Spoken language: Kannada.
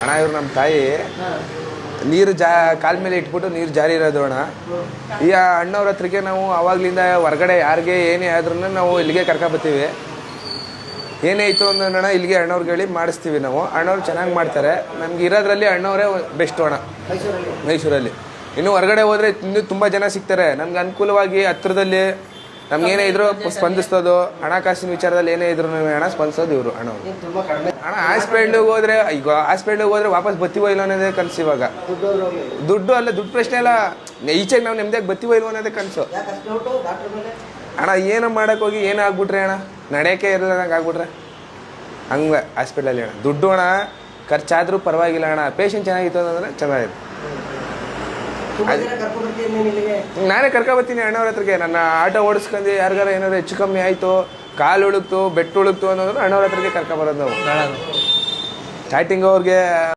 ಅಣ್ಣ ಇವ್ರು ನಮ್ಮ ತಾಯಿ ನೀರು ಕಾಲ ಮೇಲೆ ಇಟ್ಬಿಟ್ಟು ನೀರು ಜಾರಿ ಇರೋದು ಅಣ್ಣ. ಈಗ ಅಣ್ಣವ್ರ ಹತ್ರಕ್ಕೆ ನಾವು ಆವಾಗಲಿಂದ ಹೊರಗಡೆ ಯಾರಿಗೆ ಏನೇ ಆದ್ರೂ ನಾವು ಇಲ್ಲಿಗೆ ಕರ್ಕೊಬತ್ತೀವಿ. ಏನೇ ಇತ್ತು ಅಣ್ಣ ಇಲ್ಲಿಗೆ ಅಣ್ಣವ್ರಿಗೆ ಹೇಳಿ ಮಾಡಿಸ್ತೀವಿ ನಾವು. ಅಣ್ಣವ್ರು ಚೆನ್ನಾಗಿ ಮಾಡ್ತಾರೆ. ನಮ್ಗೆ ಇರೋದ್ರಲ್ಲಿ ಅಣ್ಣವರೇ ಬೆಸ್ಟು ಅಣ್ಣ ಮೈಸೂರಲ್ಲಿ. ಇನ್ನು ಹೊರಗಡೆ ಹೋದರೆ ಇನ್ನೂ ತುಂಬ ಜನ ಸಿಗ್ತಾರೆ. ನಮ್ಗೆ ಅನುಕೂಲವಾಗಿ ಹತ್ರದಲ್ಲಿ ನಮ್ಗೇನೇ ಇದ್ರು ಸ್ಪಂದಿಸೋದು, ಹಣಕಾಸಿನ ವಿಚಾರದಲ್ಲಿ ಏನೇ ಇದ್ರು ಹಣ ಸ್ಪಂದಿಸೋದು ಇವರು ಅಣ್ಣವ್ರು. ಅಣ್ಣ ಹಾಸ್ಪಿಟ್ಲಿಗೆ ಹೋದರೆ ಈಗ ಹಾಸ್ಪಿಟ್ಲಿಗೆ ಹೋದರೆ ವಾಪಸ್ ಬತ್ತೀವೋ ಇಲ್ಲ ಅನ್ನೋದೇ ಕನಸು. ಇವಾಗ ದುಡ್ಡು ಅಲ್ಲ, ದುಡ್ಡು ಪ್ರಶ್ನೆ ಅಲ್ಲ, ಈಚೆಗೆ ನಾವು ನೆಮ್ಮದಿಯಾಗಿ ಬತ್ತೀವೋ ಇಲ್ವೋ ಅನ್ನೋದೇ ಕನಸು ಅಣ್ಣ. ಏನೋ ಮಾಡೋಕ್ಕೋಗಿ ಏನೋ ಆಗ್ಬಿಟ್ರೆ ಅಣ್ಣ, ನಡೆಯೋಕ್ಕೆ ಇರಲ್ಲ ನಂಗೆ ಆಗ್ಬಿಟ್ರೆ ಹಂಗೆ ಹಾಸ್ಪಿಟ್ಲಲ್ಲಿ ಅಣ್ಣ. ದುಡ್ಡು ಅಣ್ಣ ಖರ್ಚಾದರೂ ಪರವಾಗಿಲ್ಲ ಅಣ್ಣ, ಪೇಷಂಟ್ ಚೆನ್ನಾಗಿತ್ತು ಅಂತಂದರೆ ಚೆನ್ನಾಗಿತ್ತು. ನಾನೇ ಕರ್ಕೊಬತ್ತೀನಿ ಅಣ್ಣವ್ರ ಹತ್ರಕ್ಕೆ. ನನ್ನ ಆಟೋ ಓಡಿಸ್ಕೊಂಡು ಯಾರಿಗಾರ ಏನಾದ್ರು ಹೆಚ್ಚು ಕಮ್ಮಿ ಆಯಿತು, ಕಾಲು ಉಳುಕ್ತು ಬೆಟ್ಟು ಉಳುಕ್ತು ಅನ್ನೋದ್ರೆ ಅಣ್ಣವ್ರ ಹತ್ರಕ್ಕೆ ಕರ್ಕೊಬರೋದು ನಾವು. ಸ್ಟಾರ್ಟಿಂಗ್ ಅವ್ರಿಗೆ